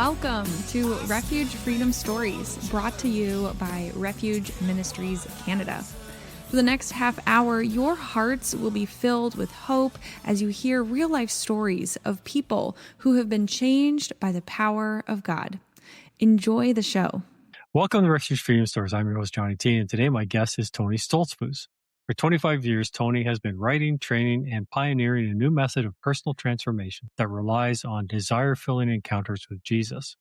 Welcome to Refuge Freedom Stories, brought to you by Refuge Ministries Canada. For the next half hour, your hearts will be filled with hope as you hear real-life stories of people who have been changed by the power of God. Enjoy the show. Welcome to Refuge Freedom Stories. I'm your host, Johnny T, and today my guest is Tony Stoltzfus. For 25 years, Tony has been writing, training, and pioneering a new method of personal transformation that relies on desire-filling encounters with Jesus.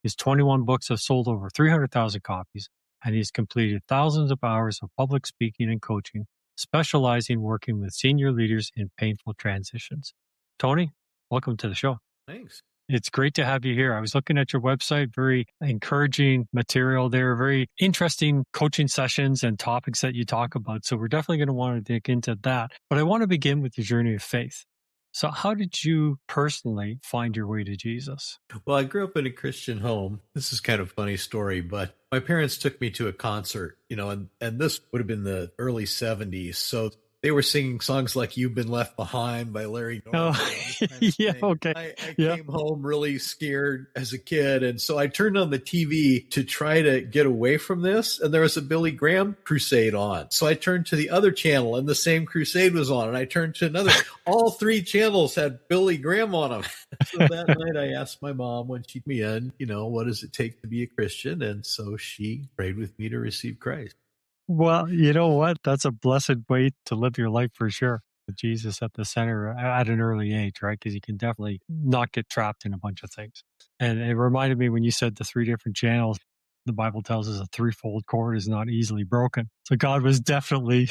His 21 books have sold over 300,000 copies, and he's completed thousands of hours of public speaking and coaching, specializing working with senior leaders in painful transitions. Tony, welcome to the show. Thanks. It's great to have you here. I was looking at your website, very encouraging material there, very interesting coaching sessions and topics that you talk about. So we're definitely going to want to dig into that. But I want to begin with your journey of faith. So how did you personally find your way to Jesus? Well, I grew up in a Christian home. This is kind of a funny story, but my parents took me to a concert, and this would have been the early 70s. So they were singing songs like You've Been Left Behind by Larry Norman. Yeah, okay. I came home really scared as a kid. And so I turned on the TV to try to get away from this. And there was a Billy Graham crusade on. So I turned to the other channel and the same crusade was on. And I turned to another. All three channels had Billy Graham on them. So that night I asked my mom when she took me in, what does it take to be a Christian? And so she prayed with me to receive Christ. Well, you know what? That's a blessed way to live your life for sure. With Jesus at the center at an early age, right? Because you can definitely not get trapped in a bunch of things. And it reminded me when you said the three different channels, the Bible tells us a threefold cord is not easily broken. So God was definitely,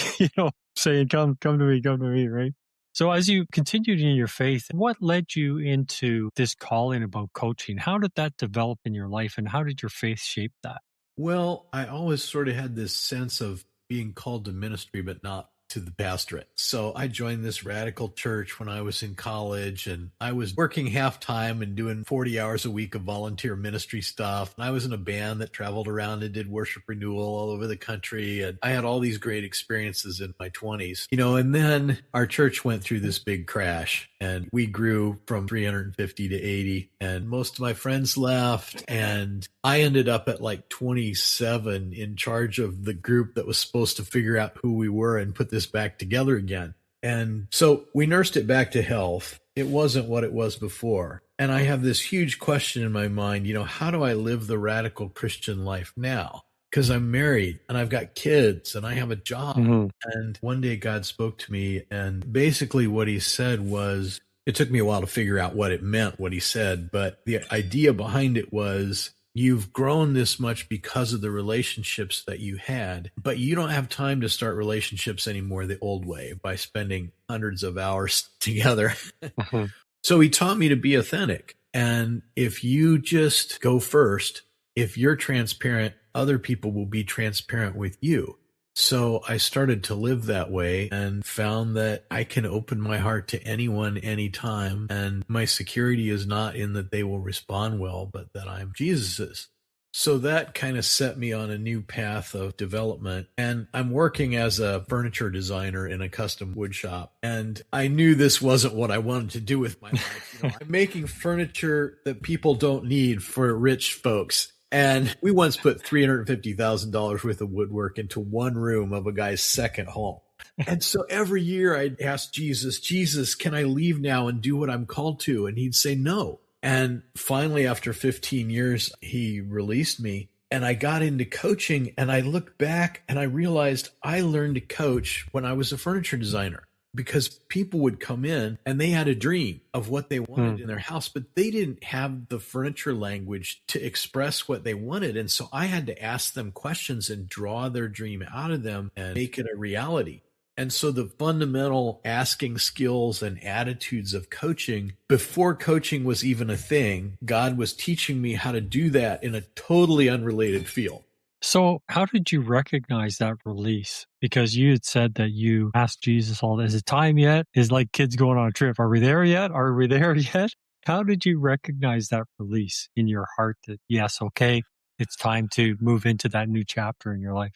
saying, come to me, right? So as you continued in your faith, what led you into this calling about coaching? How did that develop in your life and how did your faith shape that? Well, I always sort of had this sense of being called to ministry, but not to the pastorate. So I joined this radical church when I was in college, and I was working half-time and doing 40 hours a week of volunteer ministry stuff. And I was in a band that traveled around and did worship renewal all over the country. And I had all these great experiences in my 20s, and then our church went through this big crash and we grew from 350 to 80 and most of my friends left. And I ended up at like 27 in charge of the group that was supposed to figure out who we were and put this back together again. And so we nursed it back to health. It wasn't what it was before. And I have this huge question in my mind, how do I live the radical Christian life now? Because I'm married and I've got kids and I have a job. Mm-hmm. And one day God spoke to me and basically what he said was, it took me a while to figure out what it meant, what he said, but the idea behind it was, you've grown this much because of the relationships that you had, but you don't have time to start relationships anymore the old way by spending hundreds of hours together. Uh-huh. So he taught me to be authentic. And if you just go first, if you're transparent, other people will be transparent with you. So I started to live that way and found that I can open my heart to anyone, anytime. And my security is not in that they will respond well, but that I'm Jesus's. So that kind of set me on a new path of development. And I'm working as a furniture designer in a custom wood shop. And I knew this wasn't what I wanted to do with my life. I'm making furniture that people don't need for rich folks. And we once put $350,000 worth of woodwork into one room of a guy's second home. And so every year I'd ask Jesus, can I leave now and do what I'm called to? And he'd say no. And finally, after 15 years, he released me and I got into coaching and I looked back and I realized I learned to coach when I was a furniture designer. Because people would come in and they had a dream of what they wanted in their house, but they didn't have the furniture language to express what they wanted. And so I had to ask them questions and draw their dream out of them and make it a reality. And so the fundamental asking skills and attitudes of coaching, before coaching was even a thing, God was teaching me how to do that in a totally unrelated field. So how did you recognize that release? Because you had said that you asked Jesus all this. Is it time yet? Is like kids going on a trip. Are we there yet? Are we there yet? How did you recognize that release in your heart that, yes, okay, it's time to move into that new chapter in your life?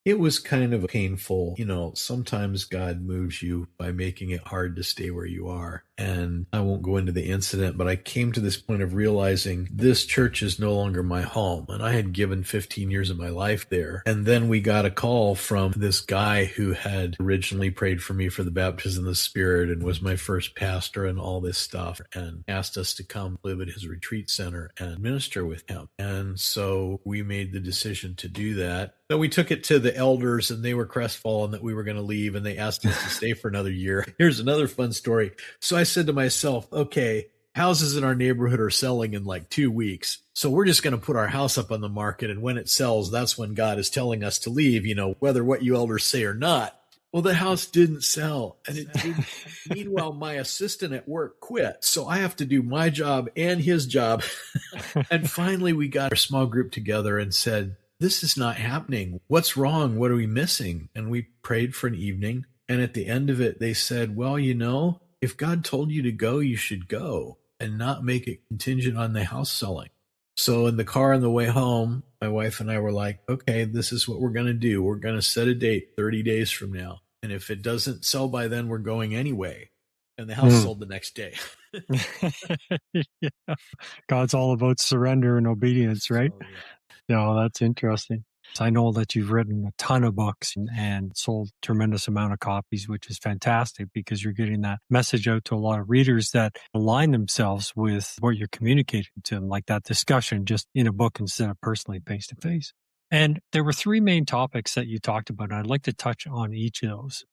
It was kind of painful. Sometimes God moves you by making it hard to stay where you are. and I won't go into the incident, but I came to this point of realizing this church is no longer my home. And I had given 15 years of my life there. And then we got a call from this guy who had originally prayed for me for the baptism of the Spirit and was my first pastor and all this stuff, and asked us to come live at his retreat center and minister with him. And so we made the decision to do that. So we took it to the elders, and they were crestfallen that we were going to leave, and they asked us to stay for another year. Here's another fun story. So I said to myself, okay, houses in our neighborhood are selling in like 2 weeks. So we're just going to put our house up on the market, and when it sells, that's when God is telling us to leave, whether what you elders say or not. Well, the house didn't sell, and it didn't. Meanwhile, my assistant at work quit. So I have to do my job and his job. And finally, we got our small group together and said, this is not happening. What's wrong? What are we missing? And we prayed for an evening. And at the end of it, they said, well, if God told you to go, you should go and not make it contingent on the house selling. So in the car on the way home, my wife and I were like, okay, this is what we're going to do. We're going to set a date 30 days from now. And if it doesn't sell by then, we're going anyway. And the house sold the next day. Yeah. God's all about surrender and obedience, right? So, yeah. No, that's interesting. I know that you've written a ton of books and sold a tremendous amount of copies, which is fantastic because you're getting that message out to a lot of readers that align themselves with what you're communicating to them, like that discussion just in a book instead of personally face to face. And there were 3 main topics that you talked about. And I'd like to touch on each of those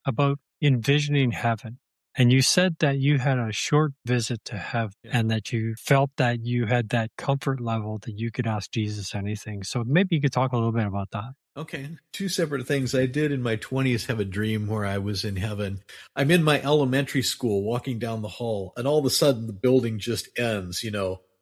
about envisioning heaven. And you said that you had a short visit to heaven and that you felt that you had that comfort level that you could ask Jesus anything. So maybe you could talk a little bit about that. Okay. 2 separate things. I did in my 20s have a dream where I was in heaven. I'm in my elementary school walking down the hall, and all of a sudden the building just ends,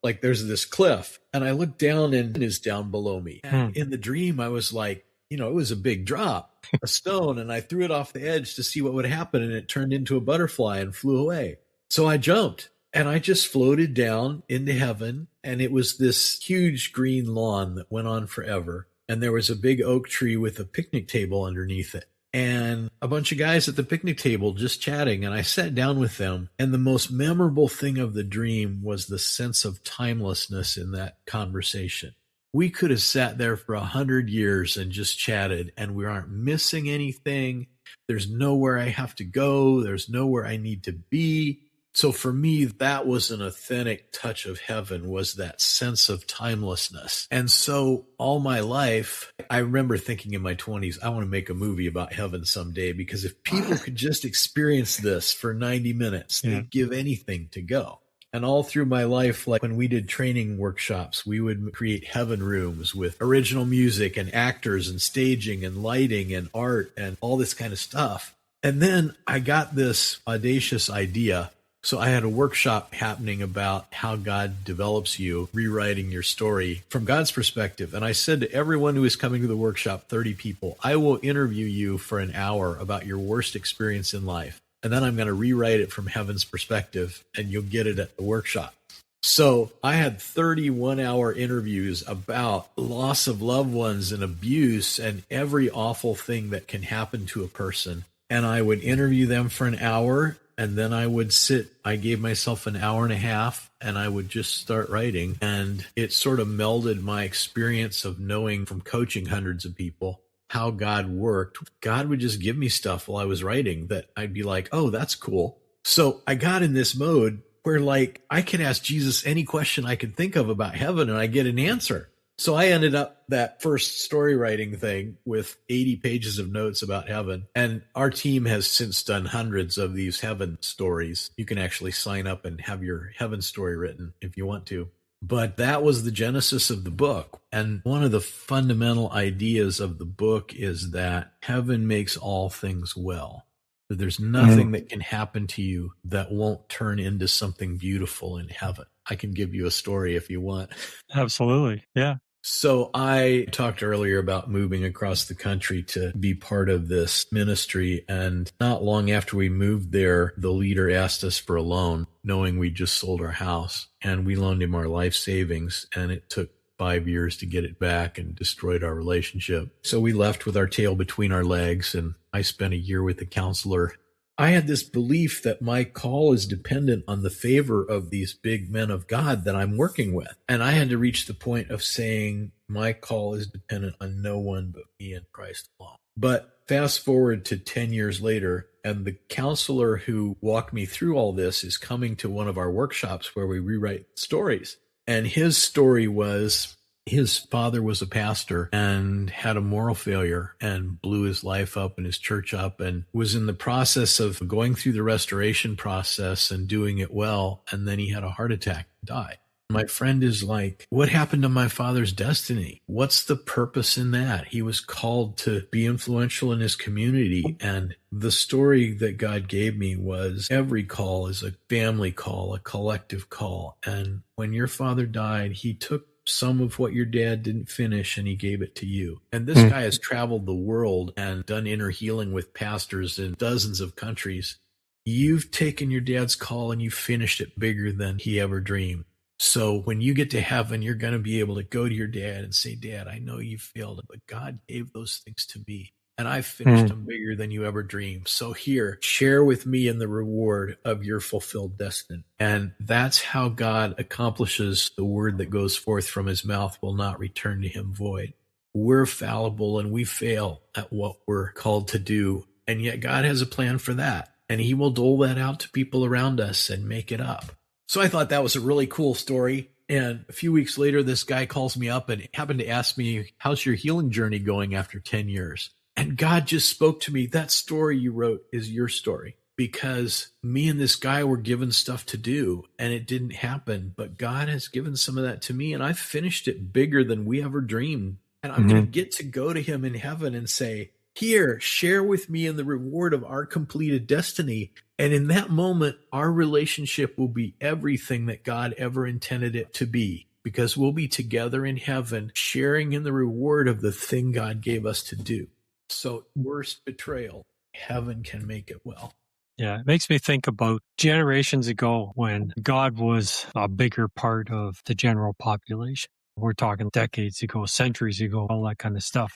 like there's this cliff. And I look down and it is down below me. And in the dream, I was like, it was a big drop. A stone, and I threw it off the edge to see what would happen, and it turned into a butterfly and flew away. So I jumped, and I just floated down into heaven, and it was this huge green lawn that went on forever, and there was a big oak tree with a picnic table underneath it, and a bunch of guys at the picnic table just chatting, and I sat down with them, and the most memorable thing of the dream was the sense of timelessness in that conversation. We could have sat there for 100 years and just chatted, and we aren't missing anything. There's nowhere I have to go. There's nowhere I need to be. So for me, that was an authentic touch of heaven, was that sense of timelessness. And so all my life, I remember thinking in my 20s, I want to make a movie about heaven someday, because if people could just experience this for 90 minutes, they'd give anything to go. And all through my life, like when we did training workshops, we would create heaven rooms with original music and actors and staging and lighting and art and all this kind of stuff. And then I got this audacious idea. So I had a workshop happening about how God develops you, rewriting your story from God's perspective. And I said to everyone who was coming to the workshop, 30 people, I will interview you for an hour about your worst experience in life. And then I'm going to rewrite it from heaven's perspective, and you'll get it at the workshop. So I had 31-hour interviews about loss of loved ones and abuse and every awful thing that can happen to a person. And I would interview them for an hour, and then I would sit. I gave myself an hour and a half, and I would just start writing. And it sort of melded my experience of knowing from coaching hundreds of people how God worked. God would just give me stuff while I was writing that I'd be like, oh, that's cool. So I got in this mode where like I can ask Jesus any question I could think of about heaven and I get an answer. So I ended up that first story writing thing with 80 pages of notes about heaven. And our team has since done hundreds of these heaven stories. You can actually sign up and have your heaven story written if you want to. But that was the genesis of the book. And one of the fundamental ideas of the book is that heaven makes all things well. That there's nothing that can happen to you that won't turn into something beautiful in heaven. I can give you a story if you want. Absolutely. Yeah. So I talked earlier about moving across the country to be part of this ministry. And not long after we moved there, the leader asked us for a loan, knowing we just sold our house. And we loaned him our life savings. And it took 5 years to get it back and destroyed our relationship. So we left with our tail between our legs. And I spent a year with a counselor. I had this belief that my call is dependent on the favor of these big men of God that I'm working with. And I had to reach the point of saying my call is dependent on no one but me and Christ alone. But fast forward to 10 years later, and the counselor who walked me through all this is coming to one of our workshops where we rewrite stories. And his story was his father was a pastor and had a moral failure and blew his life up and his church up and was in the process of going through the restoration process and doing it well. And then he had a heart attack and died. My friend is like, what happened to my father's destiny? What's the purpose in that? He was called to be influential in his community. And the story that God gave me was every call is a family call, a collective call. And when your father died, he took some of what your dad didn't finish and he gave it to you. And this guy has traveled the world and done inner healing with pastors in dozens of countries. You've taken your dad's call and you finished it bigger than he ever dreamed. So when you get to heaven, you're going to be able to go to your dad and say, Dad, I know you failed, but God gave those things to me and I finished them bigger than you ever dreamed. So here, share with me in the reward of your fulfilled destiny. And that's how God accomplishes the word that goes forth from his mouth will not return to him void. We're fallible and we fail at what we're called to do. And yet God has a plan for that. And he will dole that out to people around us and make it up. So I thought that was a really cool story. And a few weeks later, this guy calls me up and happened to ask me, how's your healing journey going after 10 years? And God just spoke to me. That story you wrote is your story, because me and this guy were given stuff to do and it didn't happen. But God has given some of that to me and I finished it bigger than we ever dreamed. And I'm going to get to go to him in heaven and say, here, share with me in the reward of our completed destiny. And in that moment, our relationship will be everything that God ever intended it to be, because we'll be together in heaven, sharing in the reward of the thing God gave us to do. So worst betrayal, heaven can make it well. Yeah, it makes me think about generations ago when God was a bigger part of the general population. We're talking decades ago, centuries ago, all that kind of stuff.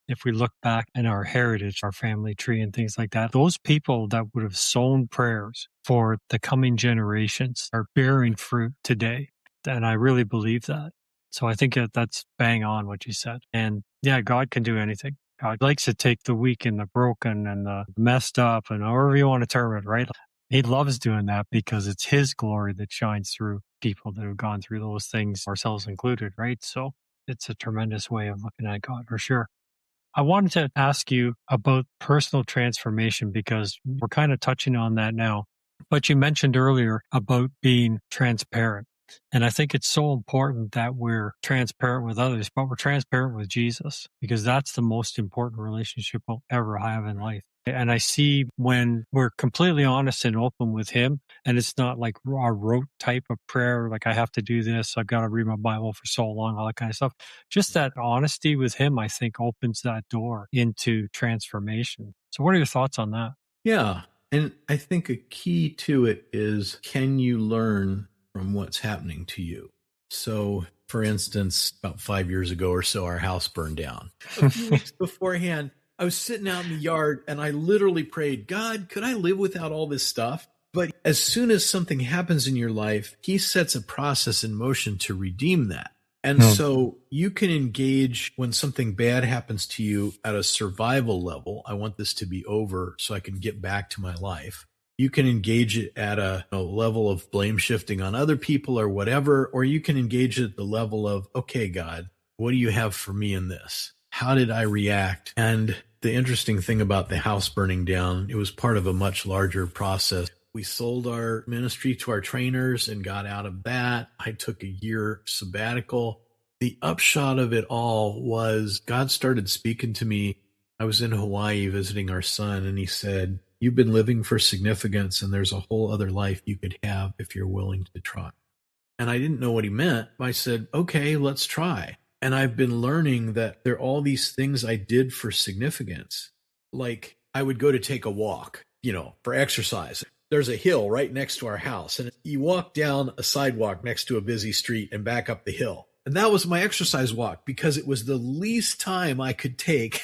If we look back in our heritage, our family tree and things like that, those people that would have sown prayers for the coming generations are bearing fruit today. And I really believe that. So I think that's bang on what you said. And yeah, God can do anything. God likes to take the weak and the broken and the messed up and however you want to term it, right? He loves doing that because it's his glory that shines through people that have gone through those things, ourselves included, right? So it's a tremendous way of looking at God for sure. I wanted to ask you about personal transformation because we're kind of touching on that now. But you mentioned earlier about being transparent. And I think it's so important that we're transparent with others, but we're transparent with Jesus because that's the most important relationship we'll ever have in life. And I see when we're completely honest and open with him, and it's not like a rote type of prayer, like I have to do this, I've got to read my Bible for so long, all that kind of stuff. Just that honesty with him, I think, opens that door into transformation. So what are your thoughts on that? Yeah. And I think a key to it is, can you learn from what's happening to you? So, for instance, about 5 years ago or so, our house burned down. A few weeks beforehand, I was sitting out in the yard and I literally prayed, God, could I live without all this stuff? But as soon as something happens in your life, he sets a process in motion to redeem that. And so you can engage when something bad happens to you at a survival level. I want this to be over so I can get back to my life. You can engage it at a level of blame shifting on other people or whatever, or you can engage it at the level of, okay, God, what do you have for me in this? How did I react? And the interesting thing about the house burning down, it was part of a much larger process. We sold our ministry to our trainers and got out of that. I took a year sabbatical. The upshot of it all was God started speaking to me. I was in Hawaii visiting our son, and he said, you've been living for significance, and there's a whole other life you could have if you're willing to try. And I didn't know what he meant. I said, okay, let's try. And I've been learning that there are all these things I did for significance. Like I would go to take a walk, for exercise. There's a hill right next to our house, and you walk down a sidewalk next to a busy street and back up the hill. And that was my exercise walk because it was the least time I could take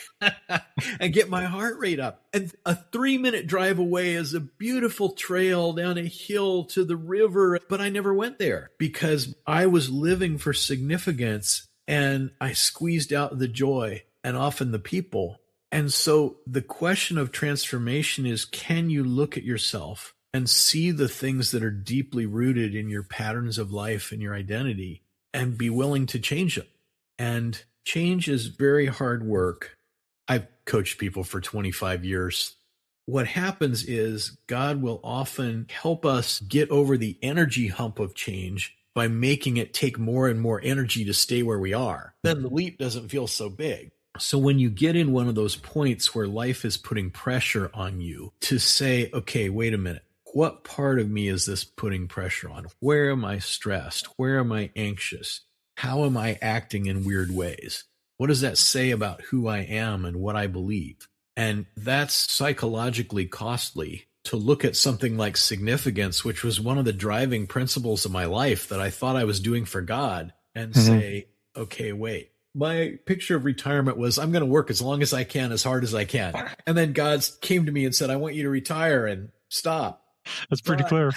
and get my heart rate up. And a 3-minute drive away is a beautiful trail down a hill to the river. But I never went there because I was living for significance and I squeezed out the joy and often the people. And so the question of transformation is, can you look at yourself and see the things that are deeply rooted in your patterns of life and your identity and be willing to change them? And change is very hard work. I've coached people for 25 years. What happens is God will often help us get over the energy hump of change by making it take more and more energy to stay where we are. Then the leap doesn't feel so big. So when you get in one of those points where life is putting pressure on you to say, okay, wait a minute, what part of me is this putting pressure on? Where am I stressed? Where am I anxious? How am I acting in weird ways? What does that say about who I am and what I believe? And that's psychologically costly to look at something like significance, which was one of the driving principles of my life that I thought I was doing for God, and say, okay, wait. My picture of retirement was, I'm going to work as long as I can, as hard as I can. And then God came to me and said, I want you to retire and stop. That's pretty clear.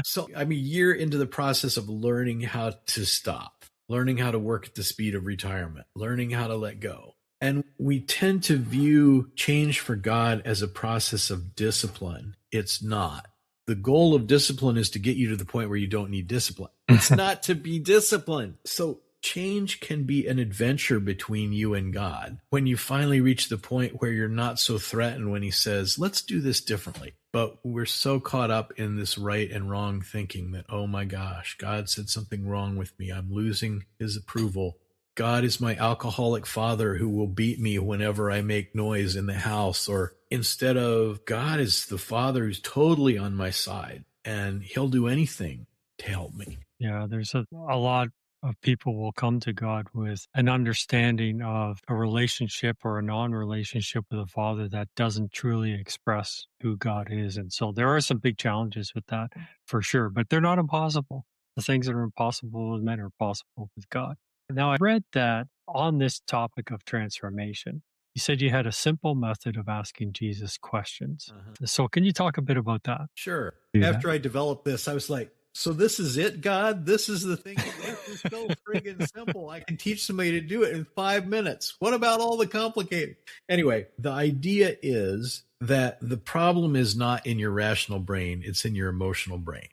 So I'm a year into the process of learning how to stop, learning how to work at the speed of retirement, learning how to let go. And we tend to view change for God as a process of discipline. It's not. The goal of discipline is to get you to the point where you don't need discipline. It's not to be disciplined. So change can be an adventure between you and God when you finally reach the point where you're not so threatened when he says, let's do this differently. But we're so caught up in this right and wrong thinking that, oh my gosh, God said something wrong with me. I'm losing his approval. God is my alcoholic father who will beat me whenever I make noise in the house. Or instead of, God is the father who's totally on my side and he'll do anything to help me. Yeah, there's a lot of people will come to God with an understanding of a relationship or a non-relationship with a father that doesn't truly express who God is. And so there are some big challenges with that for sure, but they're not impossible. The things that are impossible with men are possible with God. Now, I read that on this topic of transformation, you said you had a simple method of asking Jesus questions. So can you talk a bit about that? Sure. After I developed this, I was like, so this is it, God? This is the thing? This is so friggin' simple. I can teach somebody to do it in 5 minutes. What about all the complicated? Anyway, the idea is that the problem is not in your rational brain. It's in your emotional brain.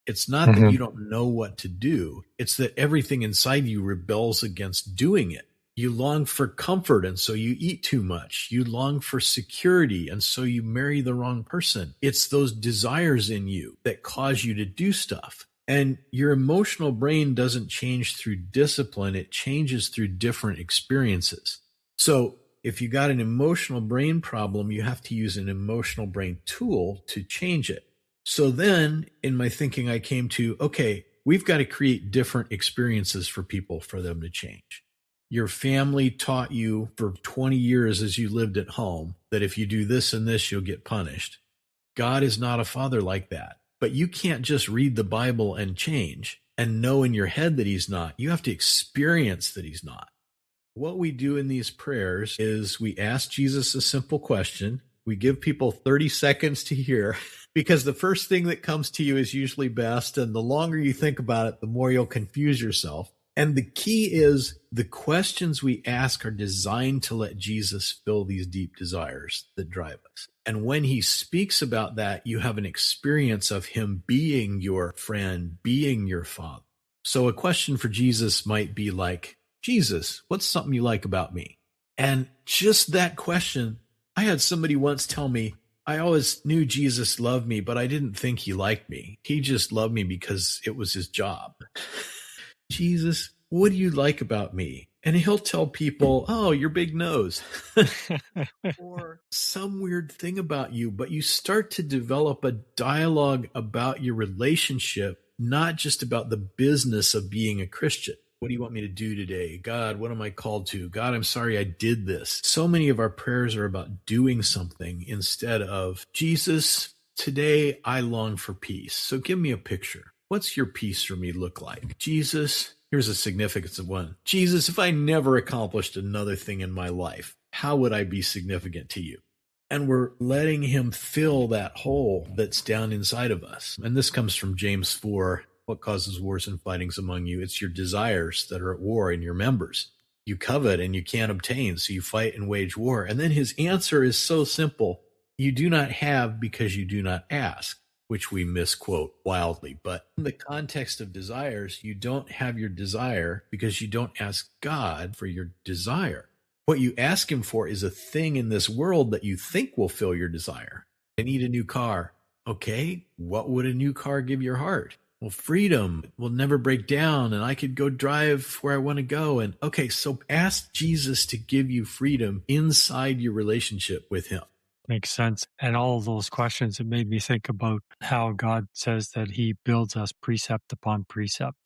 It's not that you don't know what to do. It's that everything inside you rebels against doing it. You long for comfort, and so you eat too much. You long for security, and so you marry the wrong person. It's those desires in you that cause you to do stuff. And your emotional brain doesn't change through discipline. It changes through different experiences. So if you got an emotional brain problem, you have to use an emotional brain tool to change it. So then in my thinking, I came to, okay, we've got to create different experiences for people for them to change. Your family taught you for 20 years as you lived at home that if you do this and this, you'll get punished. God is not a father like that. But you can't just read the Bible and change and know in your head that he's not. You have to experience that he's not. What we do in these prayers is we ask Jesus a simple question. We give people 30 seconds to hear, because the first thing that comes to you is usually best. And the longer you think about it, the more you'll confuse yourself. And the key is the questions we ask are designed to let Jesus fill these deep desires that drive us. And when he speaks about that, you have an experience of him being your friend, being your father. So a question for Jesus might be like, Jesus, what's something you like about me? And just that question, I had somebody once tell me, I always knew Jesus loved me, but I didn't think he liked me. He just loved me because it was his job. Jesus, what do you like about me? And he'll tell people, oh, your big nose, or some weird thing about you. But you start to develop a dialogue about your relationship, not just about the business of being a Christian. What do you want me to do today? God, what am I called to? God, I'm sorry I did this. So many of our prayers are about doing something instead of, Jesus, today I long for peace. So give me a picture. What's your peace for me look like? Jesus, Here's the significance of one. Jesus, if I never accomplished another thing in my life, how would I be significant to you? And we're letting him fill that hole that's down inside of us. And this comes from James 4. What causes wars and fightings among you? It's your desires that are at war in your members. You covet and you can't obtain, so you fight and wage war. And then his answer is so simple. You do not have because you do not ask, which we misquote wildly. But in the context of desires, you don't have your desire because you don't ask God for your desire. What you ask him for is a thing in this world that you think will fill your desire. I need a new car. Okay, what would a new car give your heart? Well, freedom will never break down, and I could go drive where I want to go. And okay, so ask Jesus to give you freedom inside your relationship with him. Makes sense. And all of those questions, it made me think about how God says that he builds us precept upon precept.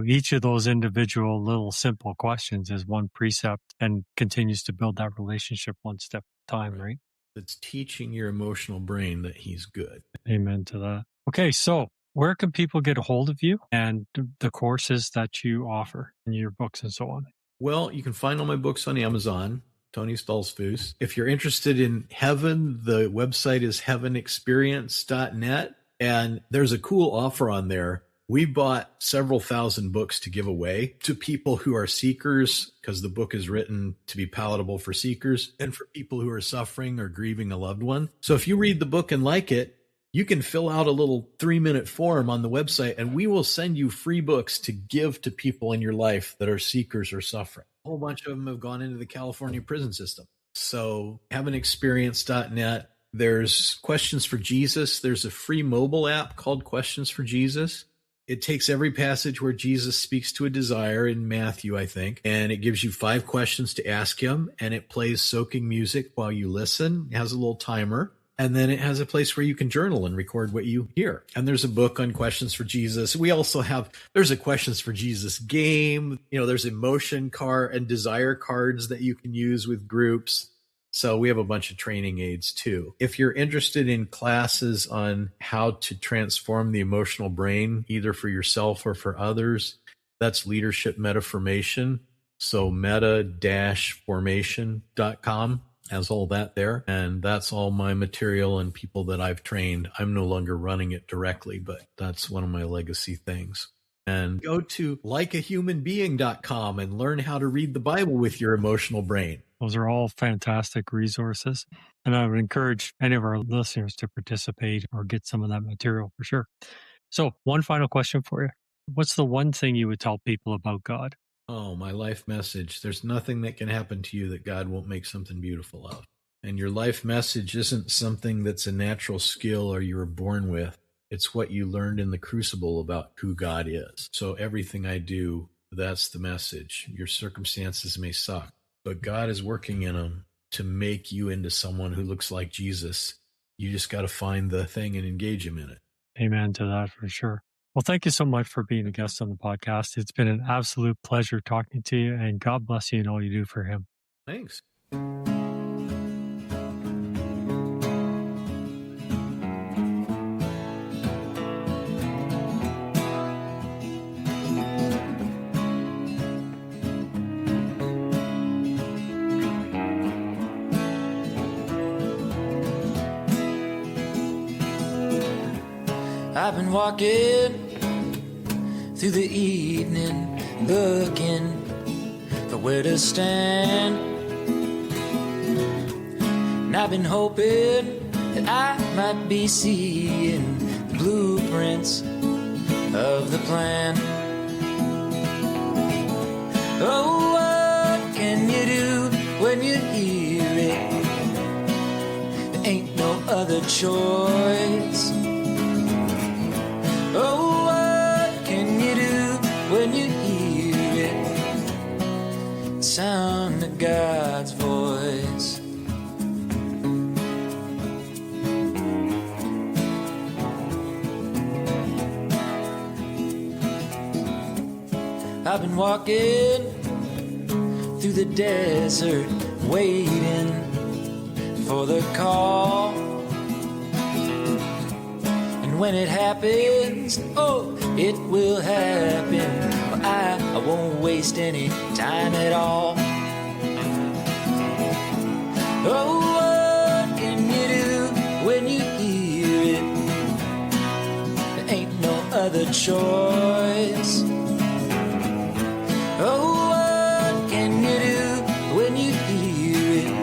Each of those individual little simple questions is one precept and continues to build that relationship one step at a time, right? It's teaching your emotional brain that he's good. Amen to that. Okay, so where can people get a hold of you and the courses that you offer and your books and so on? Well, you can find all my books on Amazon, Tony Stoltzfus. If you're interested in heaven, the website is heavenexperience.net. And there's a cool offer on there. We bought several thousand books to give away to people who are seekers, because the book is written to be palatable for seekers and for people who are suffering or grieving a loved one. So if you read the book and like it, you can fill out a little 3-minute form on the website, and we will send you free books to give to people in your life that are seekers or suffering. A whole bunch of them have gone into the California prison system. So heavenexperience.net. There's Questions for Jesus. There's a free mobile app called Questions for Jesus. It takes every passage where Jesus speaks to a desire in Matthew, I think, and it gives you 5 questions to ask him, and it plays soaking music while you listen. It has a little timer, and then it has a place where you can journal and record what you hear. And there's a book on Questions for Jesus. We also there's a Questions for Jesus game. There's emotion card and desire cards that you can use with groups. So we have a bunch of training aids too. If you're interested in classes on how to transform the emotional brain, either for yourself or for others, that's Leadership Metaformation. So meta-formation.com has all that there. And that's all my material and people that I've trained. I'm no longer running it directly, but that's one of my legacy things. And go to likeahumanbeing.com and learn how to read the Bible with your emotional brain. Those are all fantastic resources. And I would encourage any of our listeners to participate or get some of that material for sure. So one final question for you. What's the one thing you would tell people about God? Oh, my life message. There's nothing that can happen to you that God won't make something beautiful of. And your life message isn't something that's a natural skill or you were born with. It's what you learned in the crucible about who God is. So everything I do, that's the message. Your circumstances may suck, but God is working in them to make you into someone who looks like Jesus. You just got to find the thing and engage him in it. Amen to that for sure. Well, thank you so much for being a guest on the podcast. It's been an absolute pleasure talking to you, and God bless you in all you do for him. Thanks. I've been walking through the evening, looking for where to stand. And I've been hoping that I might be seeing blueprints of the plan. Oh, what can you do when you hear it? There ain't no other choice. Oh, what can you do when you hear it? The sound of God's voice. I've been walking through the desert, waiting for the call. And when it happens, oh, it will happen. Well, I won't waste any time at all. Oh, what can you do when you hear it? There ain't no other choice. Oh, what can you do when you hear it?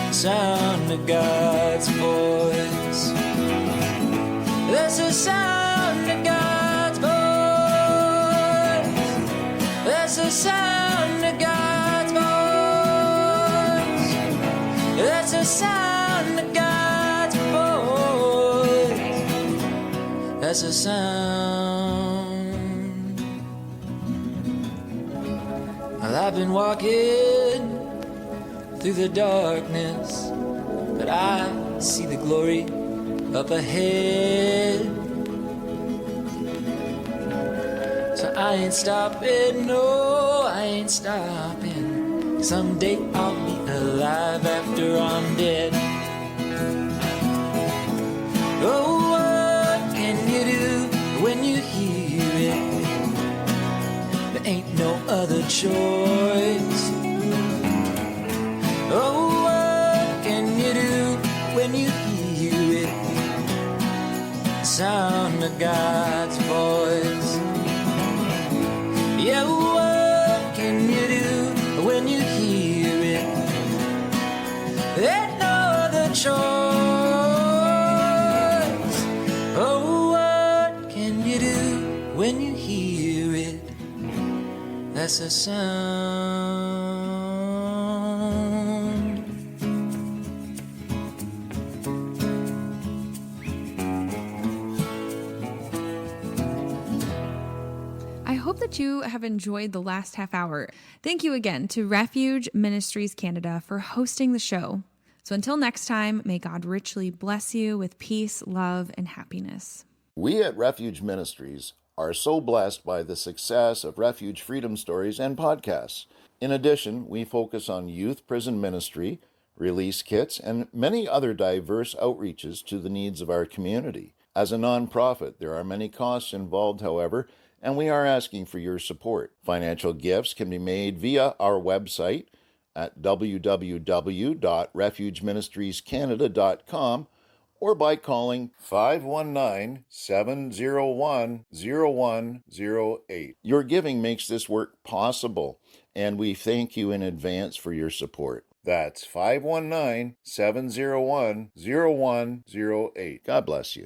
The sound of God's voice. That's the sound of God's voice. That's the sound of God's voice. That's the sound of God's voice. That's the sound. Well, I've been walking through the darkness, but I see the glory up ahead. So I ain't stopping, no, I ain't stopping. Someday I'll be alive after I'm dead. Oh, what can you do when you hear it? There ain't no other choice. Oh, what can you do when you hear it? The sound of God's voice. Yeah, what can you do when you hear it? There's no other choice. Oh, what can you do when you hear it? That's a sound. I hope that you have enjoyed the last half hour. Thank you again to Refuge Ministries Canada for hosting the show. So until next time, may God richly bless you with peace, love, and happiness. We at Refuge Ministries are so blessed by the success of Refuge Freedom Stories and podcasts. In addition, we focus on youth prison ministry, release kits, and many other diverse outreaches to the needs of our community. As a nonprofit, there are many costs involved, however, and we are asking for your support. Financial gifts can be made via our website at www.refugeministriescanada.com or by calling 519-701-0108. Your giving makes this work possible, and we thank you in advance for your support. That's 519-701-0108. God bless you.